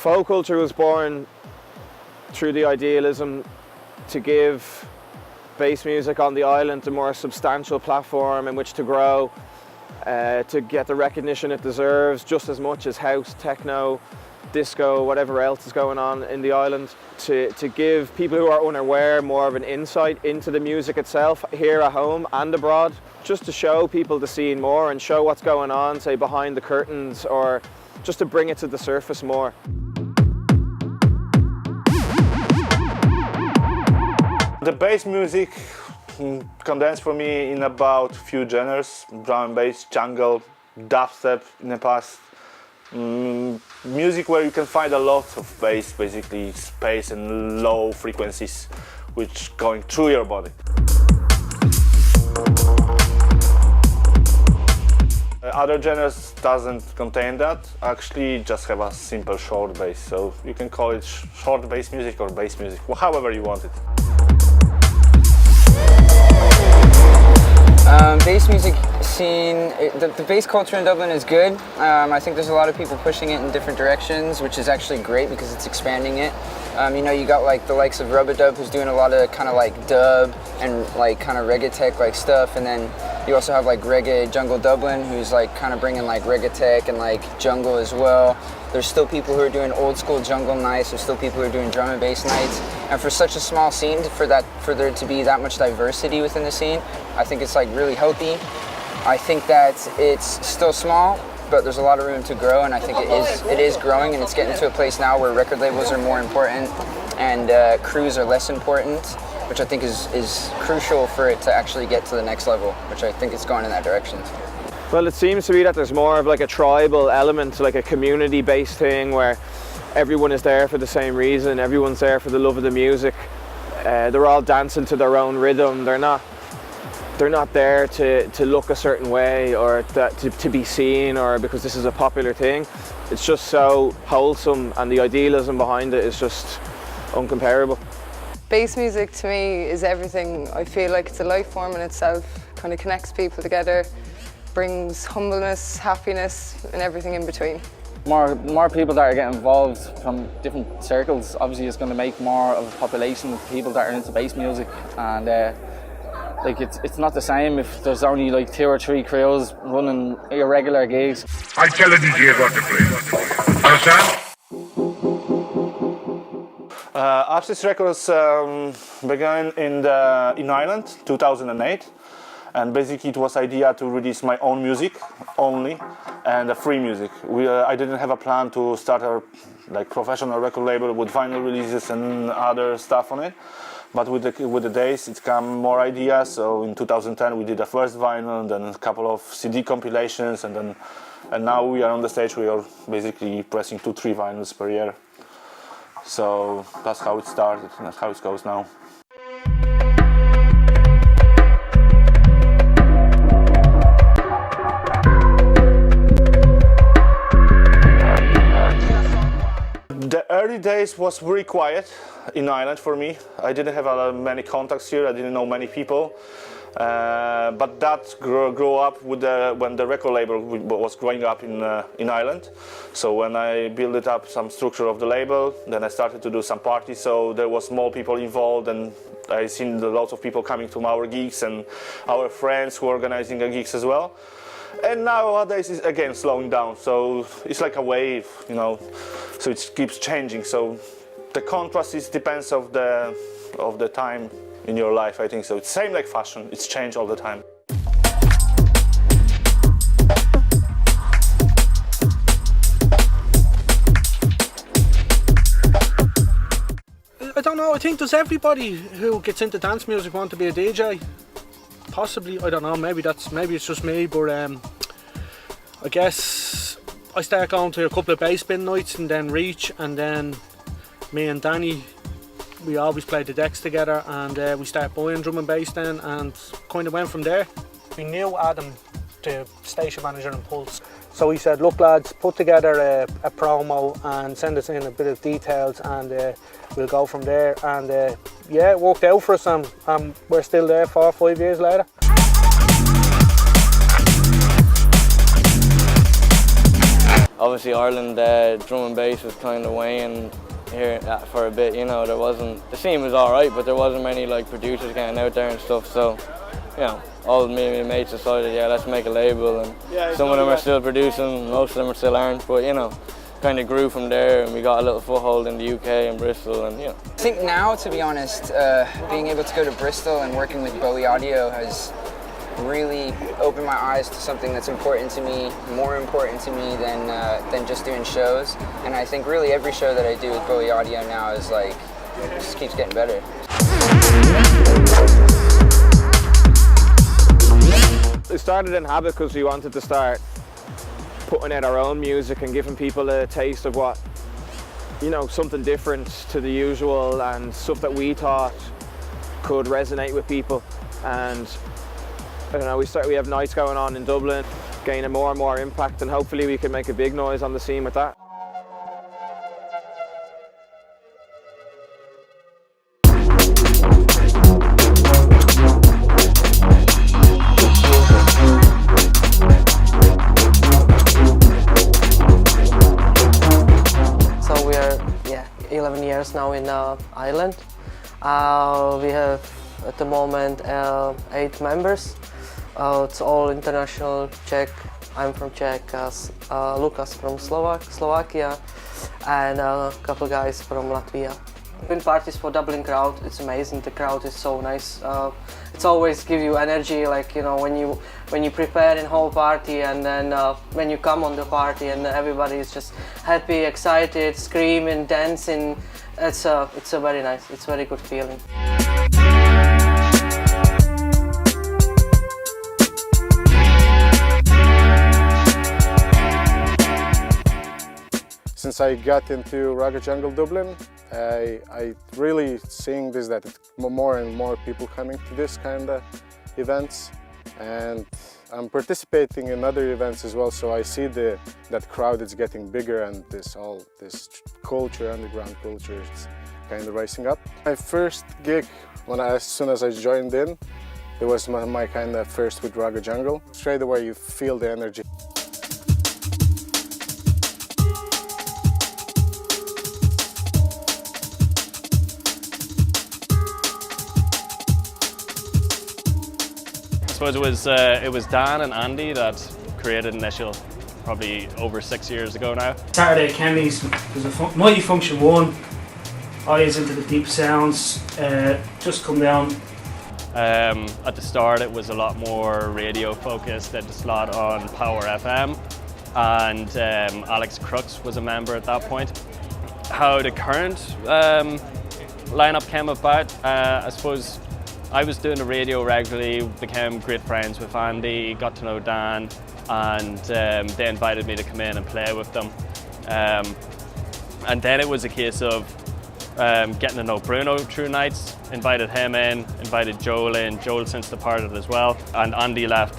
Fochultúr was born through the idealism to give bass music on the island a more substantial platform in which to grow, to get the recognition it deserves just as much as house, techno, disco, whatever else is going on in the island, to give people who are unaware more of an insight into the music itself here at home and abroad, just to show people the scene more and show what's going on, say, behind the curtains, or just to bring it to the surface more. The bass music condensed for me in about few genres: drum and bass, jungle, dubstep in the past. Music where you can find a lot of bass, basically space and low frequencies which going through your body. Other genres doesn't contain that, actually just have a simple short bass, so you can call it short bass music or bass music, however you want it. Bass music scene, the bass culture in Dublin is good. I think there's a lot of people pushing it in different directions, which is actually great because it's expanding it. You know, you got like the likes of Rubadub, who's doing a lot of kind of like dub and like kind of reggae tech like stuff, and then you also have like Reggae Jungle Dublin, who's like kind of bringing like reggae tech and like jungle as well. There's still people who are doing old school jungle nights. There's still people who are doing drum and bass nights. And for such a small scene, for there to be that much diversity within the scene, I think it's like really healthy. I think that it's still small, but there's a lot of room to grow, and I think it is growing, and it's getting to a place now where record labels are more important and crews are less important, which I think is crucial for it to actually get to the next level, which I think it's going in that direction. Well, it seems to be that there's more of like a tribal element, like a community-based thing where everyone is there for the same reason, everyone's there for the love of the music. They're all dancing to their own rhythm. They're not there to look a certain way or to be seen or because this is a popular thing. It's just so wholesome, and the idealism behind it is just uncomparable. Bass music to me is everything. I feel like it's a life form in itself, kind of connects people together, brings humbleness, happiness and everything in between. More people that are getting involved from different circles obviously is going to make more of a population of people that are into bass music, and like it's not the same if there's only like 2 or 3 crews running irregular gigs. I tell the DJ what to play. Understand? Abscess Records began in Ireland, 2008, and basically it was idea to release my own music only and free music. I didn't have a plan to start a like professional record label with vinyl releases and other stuff on it, but with the days it's come more ideas. So in 2010 we did the first vinyl, then a couple of CD compilations, and now we are on the stage. We are basically pressing 2-3 vinyls per year. So that's how it started, and that's how it goes now. The early days was very quiet in Ireland for me. I didn't have many contacts here, I didn't know many people. But that grew up with when the record label was growing up in Ireland. So when I built up some structure of the label, then I started to do some parties, so there was more people involved, and I seen lots of people coming to our gigs and our friends who are organizing the gigs as well. And nowadays it's again slowing down, so it's like a wave, you know, so it keeps changing. So the contrast depends of the time in your life, I think so. It's same like fashion, it's changed all the time. I don't know, I think does everybody who gets into dance music want to be a DJ? Possibly, I don't know, maybe it's just me, but I guess I start going to a couple of bass bin nights and then Reach, and then me and Danny, we always played the decks together, and we started buying drum and bass then, and kind of went from there. We knew Adam, the station manager in Pulse, so he said, look lads, put together a promo and send us in a bit of details, and we'll go from there. And yeah, it worked out for us, and we're still there 4 or 5 years later. obviously Ireland drum and bass was kind of weighing here for a bit, you know. The scene was alright, but there wasn't many like producers getting out there and stuff, so, you know, all me and my mates decided, yeah, let's make a label, and some of them are still producing, most of them still aren't, but you know, kind of grew from there, and we got a little foothold in the UK and Bristol, and you know. I think now, to be honest, being able to go to Bristol and working with Bowie Audio has really opened my eyes to something that's important to me, more important to me than just doing shows. And I think really every show that I do with Bowie Audio now is like, just keeps getting better. It started in habit because we wanted to start putting out our own music and giving people a taste of what, you know, something different to the usual and stuff that we thought could resonate with people. And I don't know, we have nights going on in Dublin, gaining more and more impact, and hopefully we can make a big noise on the scene with that. So we are 11 years now in Ireland. We have at the moment 8 members. It's all international Czech. I'm from Czech, Lukas from Slovakia, and a couple guys from Latvia. Been parties for Dublin crowd. It's amazing. The crowd is so nice. It's always give you energy, like, you know, when you prepare in whole party, and then when you come on the party and everybody is just happy, excited, screaming, dancing. It's a very nice. It's a very good feeling. Since I got into Reggae Jungle Dublin, I really seeing this, that more and more people coming to this kind of events, and I'm participating in other events as well. So I see that crowd is getting bigger, and this culture, underground culture, is kind of rising up. My first gig, as soon as I joined in, it was my kind of first with Reggae Jungle. Straight away you feel the energy. I suppose it was Dan and Andy that created Initial, probably over 6 years ago now. Saturday Kemmy's, there's a Mighty Function 1, eyes into the deep sounds, just come down. At the start it was a lot more radio focused, did a slot on Power FM, and Alex Crooks was a member at that point. How the current lineup came about, I suppose I was doing the radio regularly, became great friends with Andy, got to know Dan, and they invited me to come in and play with them. And then it was a case of getting to know Bruno through nights, invited him in, invited Joel in. Joel since departed as well, and Andy left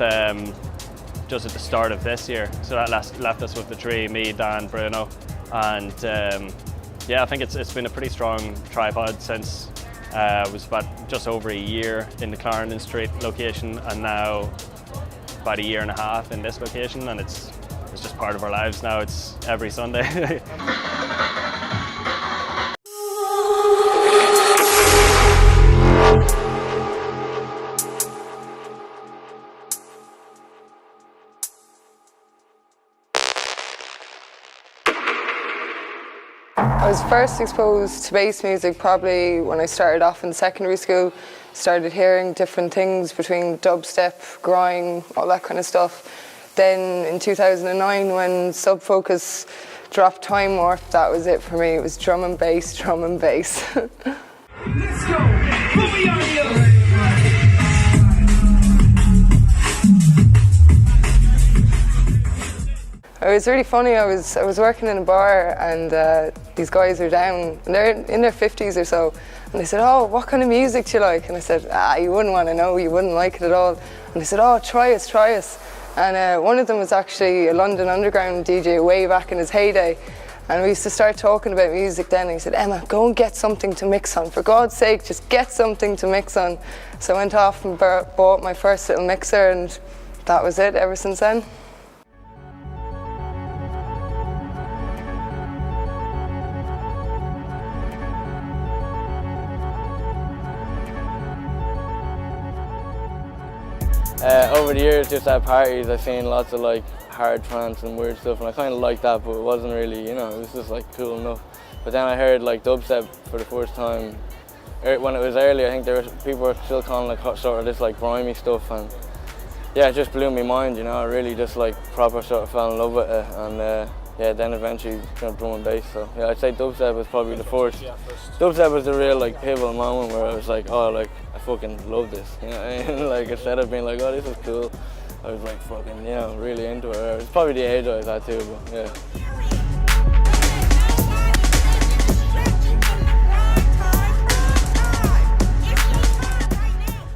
just at the start of this year, so that left us with the three, me, Dan, Bruno, and yeah, I think it's been a pretty strong tripod since it was about just over a year in the Clarendon Street location, and now about a year and a half in this location, and it's just part of our lives now. It's every Sunday. I was first exposed to bass music probably when I started off in secondary school. Started hearing different things between dubstep, grime, all that kind of stuff. Then in 2009 when Sub Focus dropped Time Warp, that was it for me. It was drum and bass, drum and bass. Let's go! Bowie Audio! It was really funny. I was working in a bar, and these guys are down, and they're in their 50s or so, and they said, "Oh, what kind of music do you like?" And I said, "You wouldn't want to know, you wouldn't like it at all." And they said, "Oh, try us." And one of them was actually a London Underground DJ way back in his heyday, and we used to start talking about music then, and he said, "Emma, go and get something to mix on. For God's sake, just get something to mix on." So I went off and bought my first little mixer, and that was it ever since then. Over the years, just at parties, I've seen lots of like hard trance and weird stuff, and I kind of liked that, but it wasn't really, you know, it was just like cool enough. But then I heard like dubstep for the first time. When it was early, I think people were still calling like sort of this like grimy stuff, and yeah, it just blew my mind, you know. I really just like proper sort of fell in love with it, and yeah, then eventually kind of drum and bass. So yeah, I'd say dubstep was probably the first. Dubstep was the real like pivotal moment where I was like, oh, like I fucking love this, you know. Like instead of being like, oh, this is cool, I was like fucking, you know, really into it. It's probably the age I was at too, but yeah.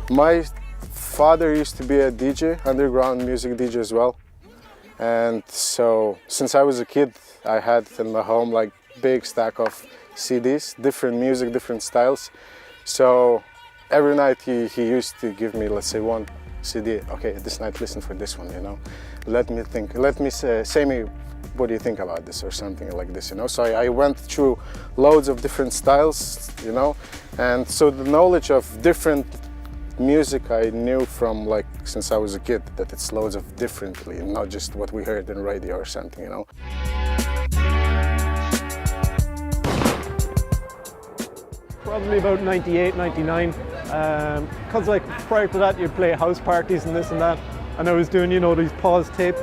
My father used to be a DJ, underground music DJ as well. And so since I was a kid, I had in my home like big stack of CDs, different music, different styles. So every night he used to give me, let's say, one CD. Okay, this night listen for this one, you know. Let me think, say me what do you think about this or something like this, you know. So I went through loads of different styles, you know. And so the knowledge of different music I knew from like since I was a kid, that it's loads of differently, not just what we heard in radio or something, you know. Probably about 98, 99, because like prior to that you'd play house parties and this and that, and I was doing, you know, these pause tape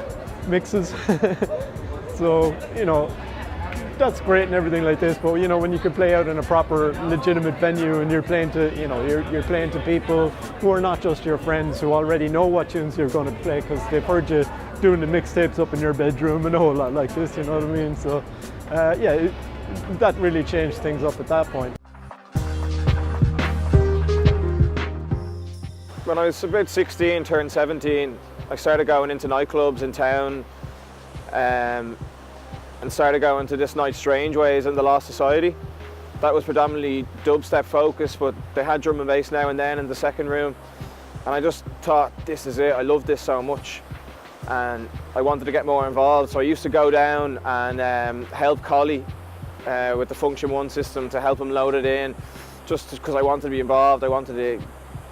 mixes. So, you know, that's great and everything like this, but you know, when you could play out in a proper legitimate venue and you're playing to, you know, you're playing to people who are not just your friends, who already know what tunes you're going to play because they've heard you doing the mixtapes up in your bedroom and a whole lot like this, you know what I mean? So yeah, that really changed things up at that point. When I was about 16, turned 17, I started going into nightclubs in town, and started going to this night Strange Ways in the Lost Society. That was predominantly dubstep focused, but they had drum and bass now and then in the second room. And I just thought, this is it, I love this so much. And I wanted to get more involved, so I used to go down and help Collie with the Function 1 system to help him load it in, just because I wanted to be involved. I wanted to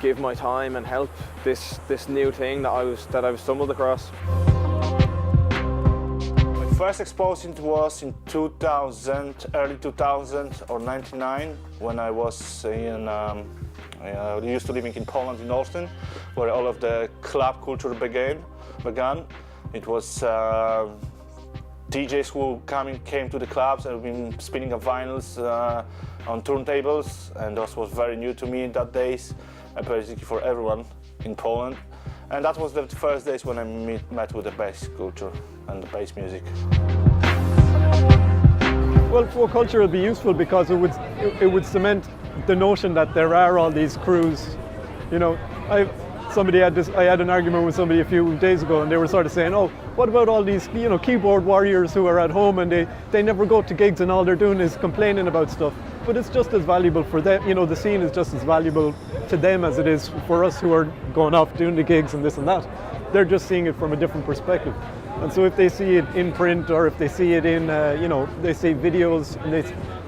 give my time and help this new thing that I've stumbled across. First exposure was in 2000, early 2000 or 99, when I was used to living in Poland, in Olsztyn, where all of the club culture began. It was DJs who came to the clubs and been spinning up vinyls on turntables, and that was very new to me in that days, and basically for everyone in Poland. And that was the first days when I met with the bass culture and the bass music. Well, folk culture will be useful because it would cement the notion that there are all these crews. You know, I had an argument with somebody a few days ago, and they were sort of saying, oh, what about all these, you know, keyboard warriors who are at home and they never go to gigs and all they're doing is complaining about stuff. But it's just as valuable for them, you know, the scene is just as valuable to them as it is for us who are going off doing the gigs and this and that. They're just seeing it from a different perspective. And so if they see it in print, or if they see it in, you know, they see videos and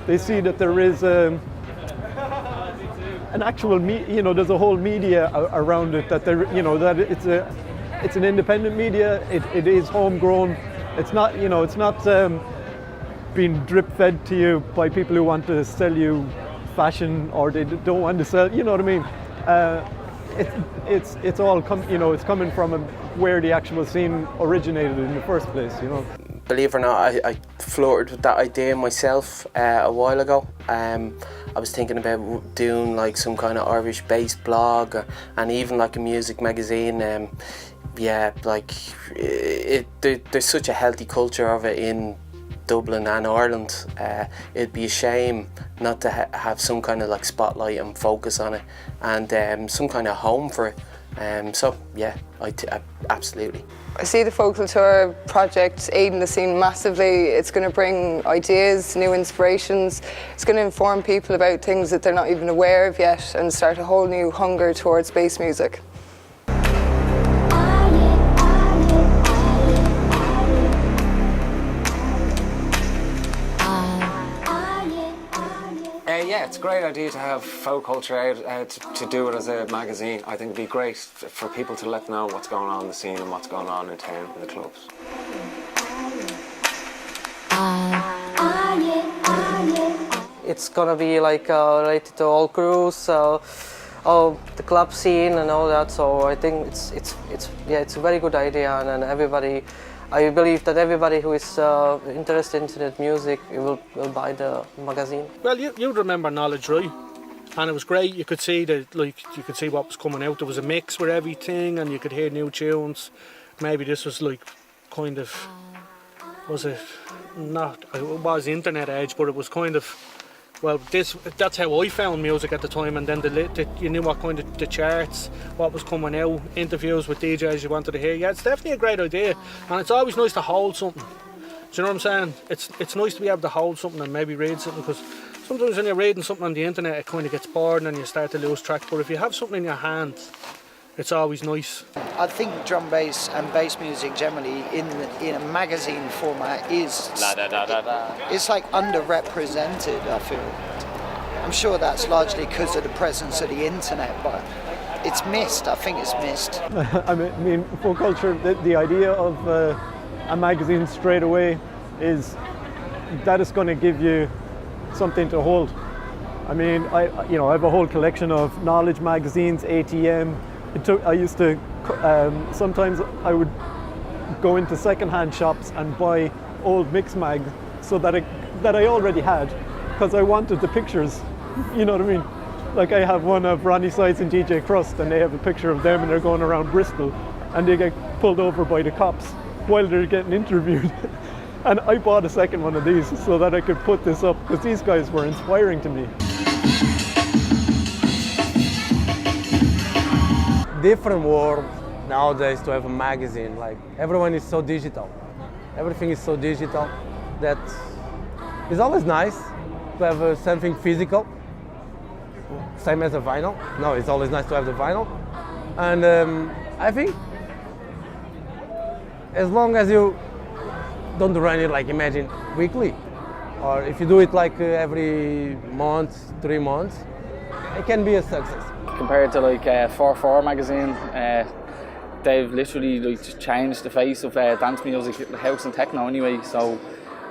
they see that there is an actual, you know, there's a whole media around it, that there, you know, that it's an independent media. It is homegrown. It's not, you know, it's not being drip fed to you by people who want to sell you fashion, or they don't want to sell, you know what I mean? It's all you know, it's coming from where the actual scene originated in the first place, you know. Believe it or not, I flirted with that idea myself a while ago. I was thinking about doing like some kind of Irish bass blog, and even like a music magazine. Yeah, like there's such a healthy culture of it in Dublin and Ireland. It'd be a shame not to have some kind of like spotlight and focus on it, and some kind of home for it. So yeah, I absolutely. I see the Fochultúr project aiding the scene massively. It's going to bring ideas, new inspirations. It's going to inform people about things that they're not even aware of yet, and start a whole new hunger towards bass music. Yeah, it's a great idea to have folk culture out to do it as a magazine. I think it'd be great for people to let know what's going on in the scene and what's going on in town in the clubs. It's gonna be like related to all crews, the club scene and all that. So I think it's a very good idea, and everybody. I believe that everybody who is interested in internet music will buy the magazine. Well, you'd remember Knowledge, right? And it was great. You could see you could see what was coming out. There was a mix with everything, and you could hear new tunes. Maybe this was like kind of was it was internet age, but it was kind of. Well, that's how I found music at the time, and then you knew what kind of the charts, what was coming out, interviews with DJs you wanted to hear. Yeah, it's definitely a great idea, and it's always nice to hold something. Do you know what I'm saying? It's nice to be able to hold something and maybe read something, because sometimes when you're reading something on the internet, it kind of gets boring and you start to lose track. But if you have something in your hand, it's always nice. I think drum bass and bass music generally in a magazine format is it's like underrepresented, I feel. I'm sure that's largely because of the presence of the internet, but it's missed. I think it's missed. I mean, folk culture, the idea of a magazine straight away is that it's going to give you something to hold. I mean, I have a whole collection of Knowledge magazines, ATM. I used to, sometimes I would go into second-hand shops and buy old mix mags so that I already had, because I wanted the pictures, you know what I mean? Like I have one of Ronnie Sides and DJ Crust, and they have a picture of them and they're going around Bristol and they get pulled over by the cops while they're getting interviewed. And I bought a second one of these so that I could put this up, because these guys were inspiring to me. Different world nowadays to have a magazine. Like everyone is so digital. Everything is so digital that it's always nice to have something physical. Same as a vinyl. No, it's always nice to have the vinyl. And I think as long as you don't run it like imagine weekly, or if you do it like every month, 3 months, it can be a success. Compared to like 4/4 magazine, they've literally like changed the face of dance music, house and techno anyway. So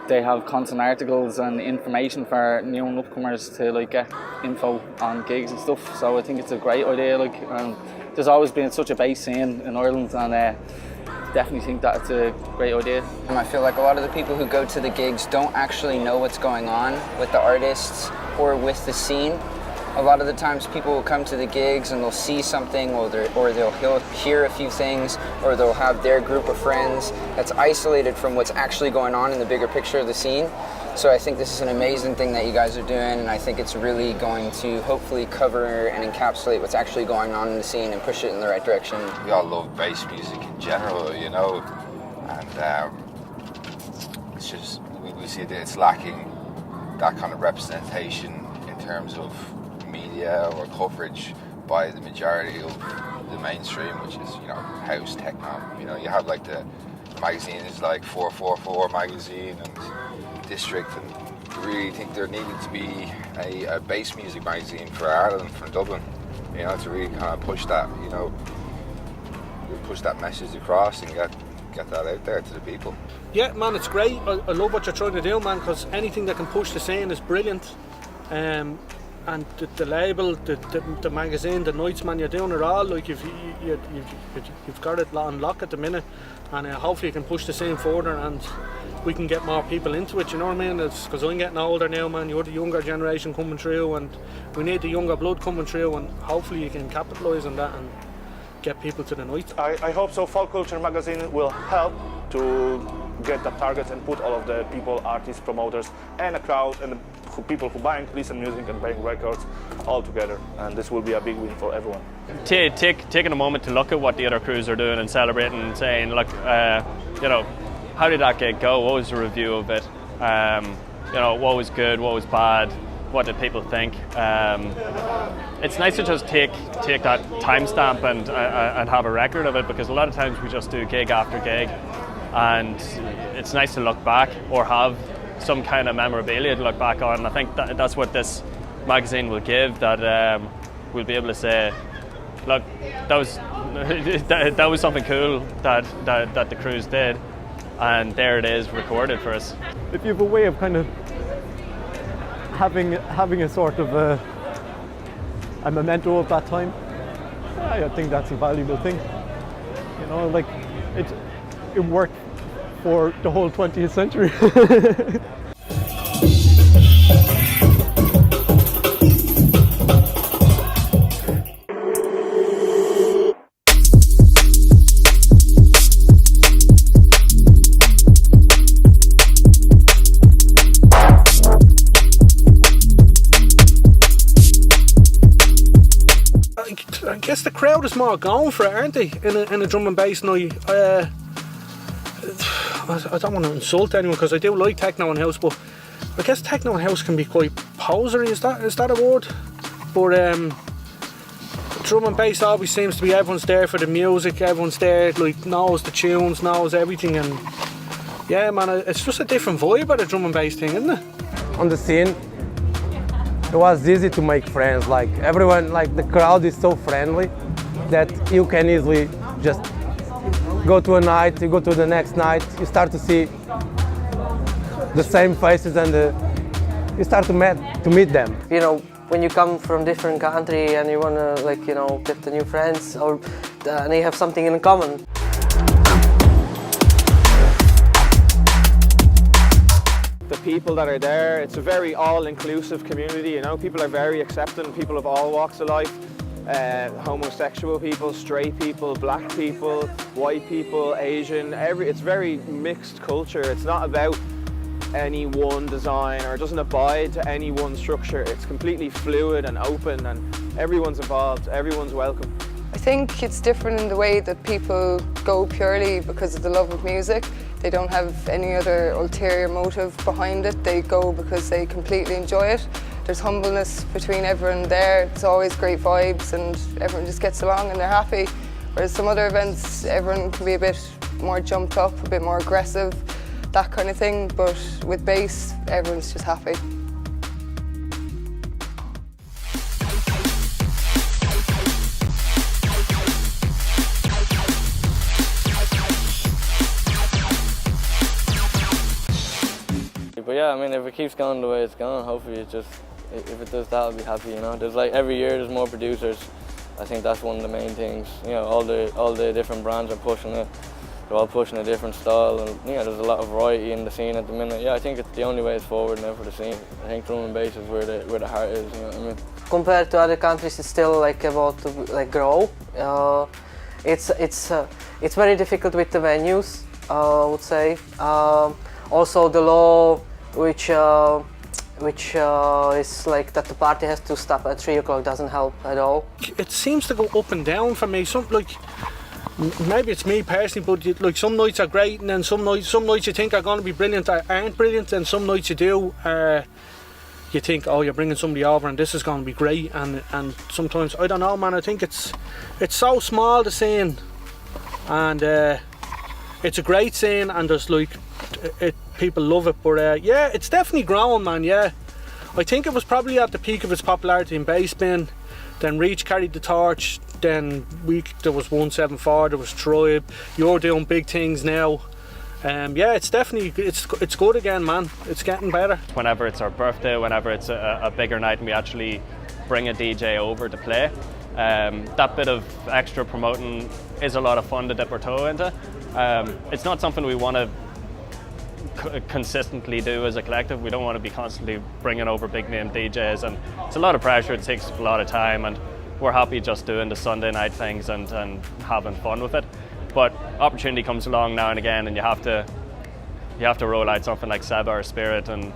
they have constant articles and information for new and upcomers to like get info on gigs and stuff. So I think it's a great idea. Like there's always been such a bass scene in Ireland, and definitely think that it's a great idea. And I feel like a lot of the people who go to the gigs don't actually know what's going on with the artists or with the scene. A lot of the times people will come to the gigs and they'll see something, or they'll hear a few things, or they'll have their group of friends that's isolated from what's actually going on in the bigger picture of the scene. So I think this is an amazing thing that you guys are doing, and I think it's really going to hopefully cover and encapsulate what's actually going on in the scene and push it in the right direction. We all love bass music in general, you know, and it's just, we see that it's lacking that kind of representation in terms of media or coverage by the majority of the mainstream, which is, you know, house, techno. You know, you have like the magazines like 444 magazine and District, and I really think there needed to be a bass music magazine for Ireland from Dublin, you know, to really kind of push that, you know, push that message across and get that out there to the people. Yeah, man, it's great. I love what you're trying to do, man, because anything that can push the scene is brilliant. And the label, the magazine, the nights, man, you're doing it all. Like you've got it on lock at the minute, and hopefully you can push the scene further and we can get more people into it. You know what I mean? It's because I'm getting older now, man. You're the younger generation coming through, and we need the younger blood coming through. And hopefully you can capitalise on that and get people to the night. I hope so. Folk Culture magazine will help to get the targets and put all of the people, artists, promoters, and a crowd, and the people who listen music and buying records all together, and this will be a big win for everyone. Taking a moment to look at what the other crews are doing and celebrating and saying, look, you know, how did that gig go? What was the review of it? You know, what was good? What was bad? What did people think? It's nice to just take that timestamp and have a record of it, because a lot of times we just do gig after gig, and it's nice to look back or have some kind of memorabilia to look back on. I think that's what this magazine will give, that we'll be able to say, look, that was that was something cool that the crews did, and there it is recorded for us. If you have a way of kind of having a sort of a memento of that time, I think that's a valuable thing. You know, like it worked for the whole 20th century. I guess the crowd is more going for it, aren't they? In a drum and bass night. I don't want to insult anyone because I do like techno and house, but I guess techno and house can be quite posery. Is that a word? But drum and bass always seems to be everyone's there for the music. Everyone's there, like, knows the tunes, knows everything, and yeah, man, it's just a different vibe at the drum and bass thing, isn't it? On the scene, it was easy to make friends. Like everyone, like the crowd is so friendly that you can easily just go to a night, you go to the next night, you start to see the same faces, and you start to meet them. You know, when you come from different country and you wanna, like, you know, get the new friends, or and you have something in common. The people that are there, it's a very all-inclusive community, you know, people are very accepting, people of all walks of life, homosexual people, straight people, black people, white people, Asian, it's very mixed culture. It's not about any one design, or it doesn't abide to any one structure. It's completely fluid and open, and everyone's involved, everyone's welcome. I think it's different in the way that people go purely because of the love of music. They don't have any other ulterior motive behind it. They go because they completely enjoy it. There's humbleness between everyone there. It's always great vibes and everyone just gets along and they're happy. Whereas some other events, everyone can be a bit more jumped up, a bit more aggressive, that kind of thing. But with bass, everyone's just happy. But yeah, I mean, if it keeps going the way it's going, hopefully it just, if it does that, I'll be happy, you know. There's like, every year there's more producers. I think that's one of the main things. You know, all the different brands are pushing it. They're all pushing a different style, and you know, there's a lot of variety in the scene at the minute. Yeah, I think it's the only way forward now for the scene. I think drum and bass is where the heart is, you know what I mean. Compared to other countries, it's still like about to like grow. It's very difficult with the venues, I would say. Also the law, which is like that the party has to stop at 3 o'clock, doesn't help at all. It seems to go up and down for me. Some, like, maybe it's me personally, but like some nights are great, and then some nights you think are going to be brilliant aren't brilliant, and some nights you do. You think, oh, you're bringing somebody over and this is going to be great, and sometimes, I don't know, man, I think it's so small, the scene, and it's a great scene, and there's like, people love it, but yeah, it's definitely growing, man. Yeah, I think it was probably at the peak of its popularity in bass bin, then Reach carried the torch, then there was 174, there was Tribe, you're doing big things now. Yeah, it's definitely, it's good again, man. It's getting better. Whenever it's our birthday, whenever it's a bigger night and we actually bring a DJ over to play, that bit of extra promoting is a lot of fun to dip our toe into. It's not something we want to consistently do as a collective. We don't want to be constantly bringing over big name DJs, and it's a lot of pressure, it takes a lot of time, and we're happy just doing the Sunday night things and having fun with it. But opportunity comes along now and again, and you have to roll out something like Seba or Spirit and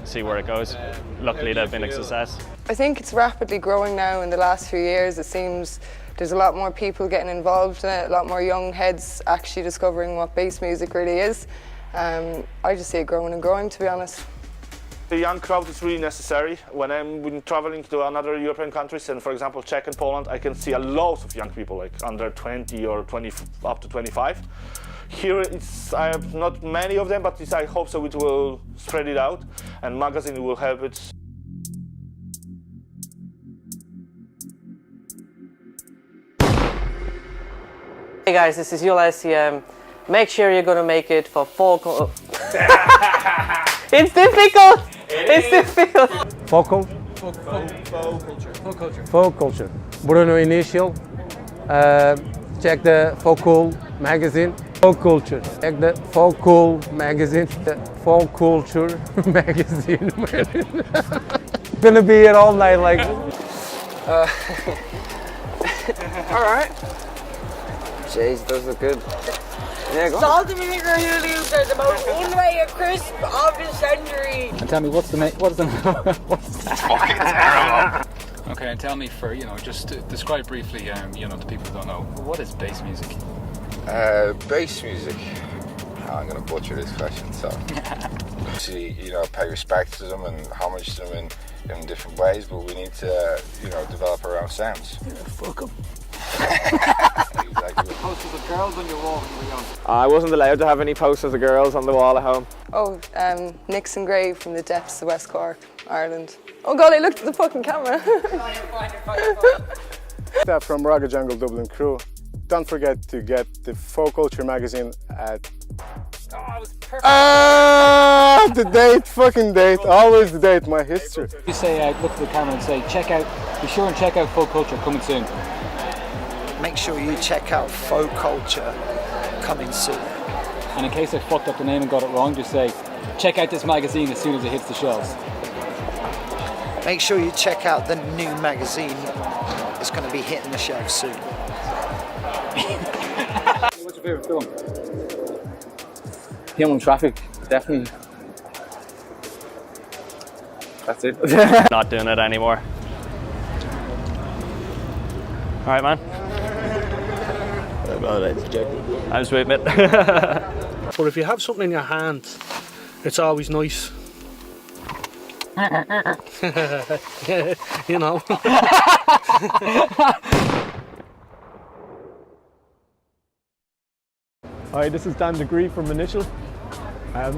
see where it goes. Luckily they've been a success. I think it's rapidly growing now in the last few years. It seems there's a lot more people getting involved in it, a lot more young heads actually discovering what bass music really is. I just see it growing and growing, to be honest. The young crowd is really necessary. When I'm traveling to another European countries, and for example Czech and Poland, I can see a lot of young people, like under 20 or 20 up to 25. Here I have not many of them, but I hope so it will spread it out, and magazine will help it. Hey guys, this is Yul. Make sure you're gonna make it for Fochultúr. It's difficult! It's difficult! Fochultúr. Bruno Initial. Check the Fochultúr magazine. Fochultúr. Check the Fochultúr magazine. The Fochultúr magazine. Gonna be here all night, like. All right. Jeez, those look good. Yeah, go on. Salt and vinegar noodles are the most unweighted crisp of the century. And tell me, what's that? Fucking terrible. Okay, and tell me just to describe briefly, to people who don't know, what is bass music? Bass music. I'm going to butcher this question, so. Obviously, pay respect to them and homage to them in different ways, but we need to, develop our own sounds. Yeah, fuck them. Exactly. Posters of girls on your wall when you were young. I wasn't allowed to have any posters of girls on the wall at home. Oh, Nixon Grave from the depths of West Cork, Ireland. Oh God, I looked at the fucking camera. Step from Reggae Jungle Dublin crew. Don't forget to get the Fochultúr magazine at... Oh, it was perfect. The date, fucking date, always the date, my history. You say, look at the camera and say, be sure and check out Fochultúr coming soon. Make sure you check out Fochultúr coming soon. And in case I fucked up the name and got it wrong, just say, check out this magazine as soon as it hits the shelves. Make sure you check out the new magazine. It's going to be hitting the shelves soon. What's your favourite film? Human Traffic, definitely. That's it. Not doing it anymore. All right, man. I'm sweet, mate. But if you have something in your hand, it's always nice. You know. Hi, this is Dan Degree from Initial.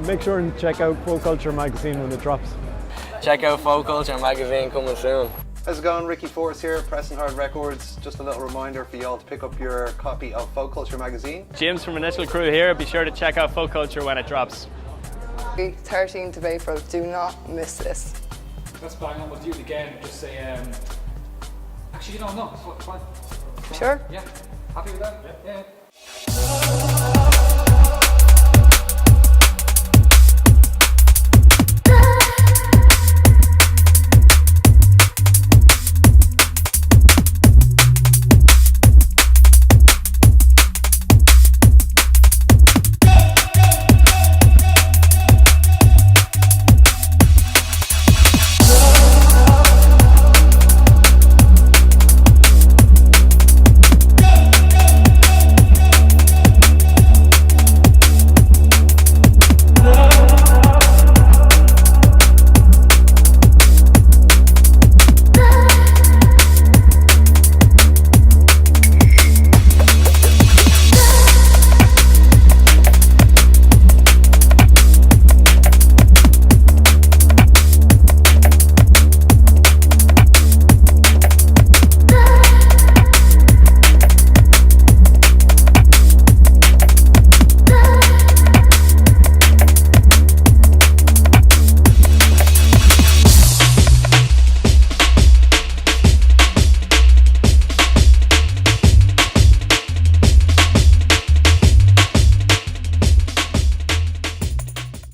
Make sure and check out Fochultúr magazine when it drops. Check out Fochultúr magazine coming soon. How's it going? Ricky Force here, Pressing Hard Records. Just a little reminder for y'all to pick up your copy of Fochultúr magazine. James from Initial Crew here. Be sure to check out Fochultúr when it drops. 13th of April, do not miss this. Let's bang on, we'll do it again. Just say, actually, no, it's fine. Sure? Yeah. Happy with that? Yeah.